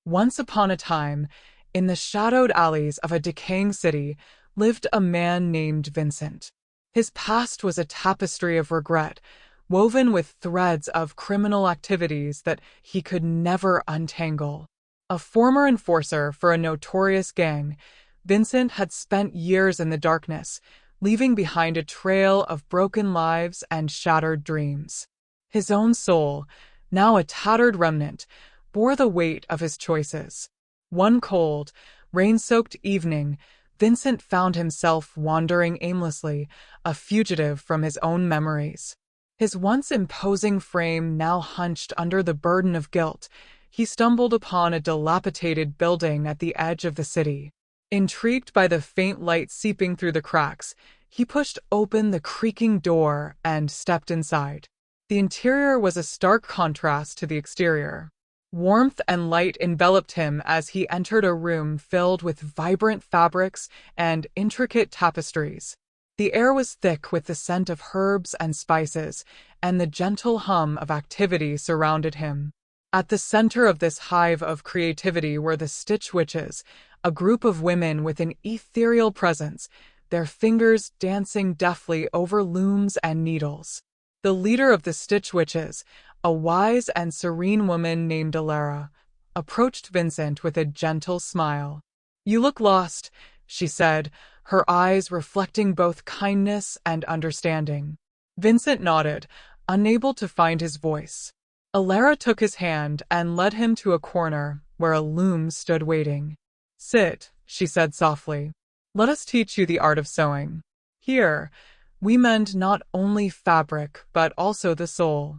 Once upon a time, in the shadowed alleys of a decaying city, lived a man named Vincent. His past was a tapestry of regret, woven with threads of criminal activities that he could never untangle. A former enforcer for a notorious gang, Vincent had spent years in the darkness, leaving behind a trail of broken lives and shattered dreams. His own soul, now a tattered remnant, bore the weight of his choices. One cold, rain-soaked evening, Vincent found himself wandering aimlessly, a fugitive from his own memories. His once imposing frame now hunched under the burden of guilt. He stumbled upon a dilapidated building at the edge of the city. Intrigued by the faint light seeping through the cracks, he pushed open the creaking door and stepped inside. The interior was a stark contrast to the exterior. Warmth and light enveloped him as he entered a room filled with vibrant fabrics and intricate tapestries. The air was thick with the scent of herbs and spices, and the gentle hum of activity surrounded him. At the center of this hive of creativity were the Stitch Witches, a group of women with an ethereal presence, their fingers dancing deftly over looms and needles. The leader of the Stitch Witches, a wise and serene woman named Alara, approached Vincent with a gentle smile. "You look lost," she said, her eyes reflecting both kindness and understanding. Vincent nodded, unable to find his voice. Alara took his hand and led him to a corner where a loom stood waiting. "Sit," she said softly. "Let us teach you the art of sewing. Here, we mend not only fabric but also the soul."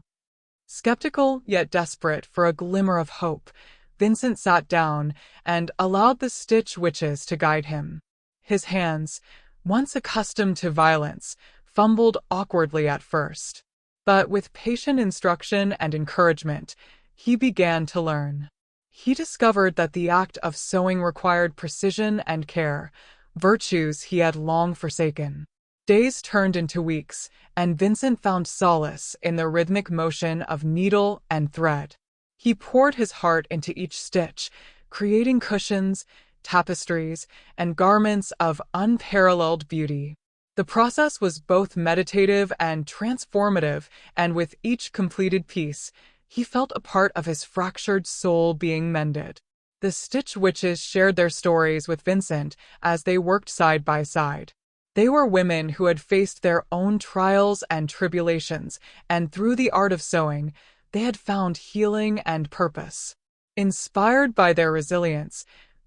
Skeptical yet desperate for a glimmer of hope, Vincent sat down and allowed the Stitch Witches to guide him. His hands, once accustomed to violence, fumbled awkwardly at first. But with patient instruction and encouragement, he began to learn. He discovered that the act of sewing required precision and care, virtues he had long forsaken. Days turned into weeks, and Vincent found solace in the rhythmic motion of needle and thread. He poured his heart into each stitch, creating cushions, tapestries, and garments of unparalleled beauty. The process was both meditative and transformative, and with each completed piece, he felt a part of his fractured soul being mended. The Stitch Witches shared their stories with Vincent as they worked side by side. They were women who had faced their own trials and tribulations, and through the art of sewing, they had found healing and purpose. Inspired by their resilience,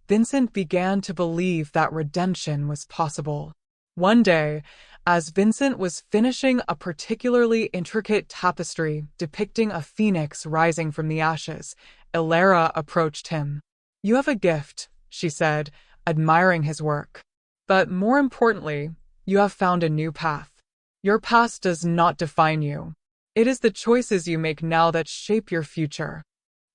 Vincent began to believe that redemption was possible. One day, as Vincent was finishing a particularly intricate tapestry depicting a phoenix rising from the ashes, Alara approached him. "You have a gift," she said, admiring his work. "But more importantly, you have found a new path. Your past does not define you. It is the choices you make now that shape your future."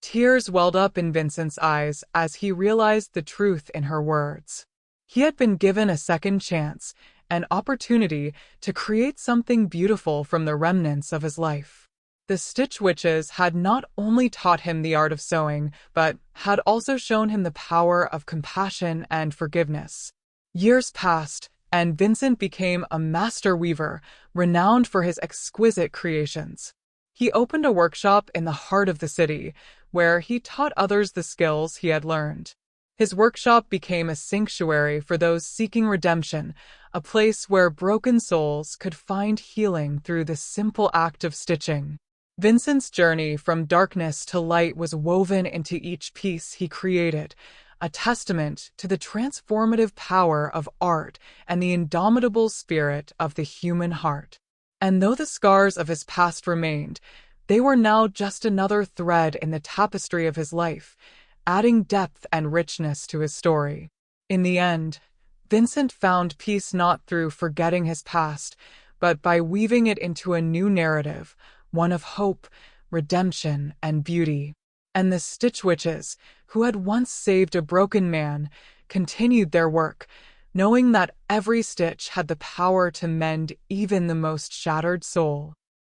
Tears welled up in Vincent's eyes as he realized the truth in her words. He had been given a second chance, an opportunity to create something beautiful from the remnants of his life. The Stitch Witches had not only taught him the art of sewing, but had also shown him the power of compassion and forgiveness. Years passed, and Vincent became a master weaver, renowned for his exquisite creations. He opened a workshop in the heart of the city, where he taught others the skills he had learned. His workshop became a sanctuary for those seeking redemption, a place where broken souls could find healing through the simple act of stitching. Vincent's journey from darkness to light was woven into each piece he created, a testament to the transformative power of art and the indomitable spirit of the human heart. And though the scars of his past remained, they were now just another thread in the tapestry of his life, adding depth and richness to his story. In the end, Vincent found peace not through forgetting his past, but by weaving it into a new narrative, one of hope, redemption, and beauty. And the Stitch Witches, who had once saved a broken man, continued their work, knowing that every stitch had the power to mend even the most shattered soul.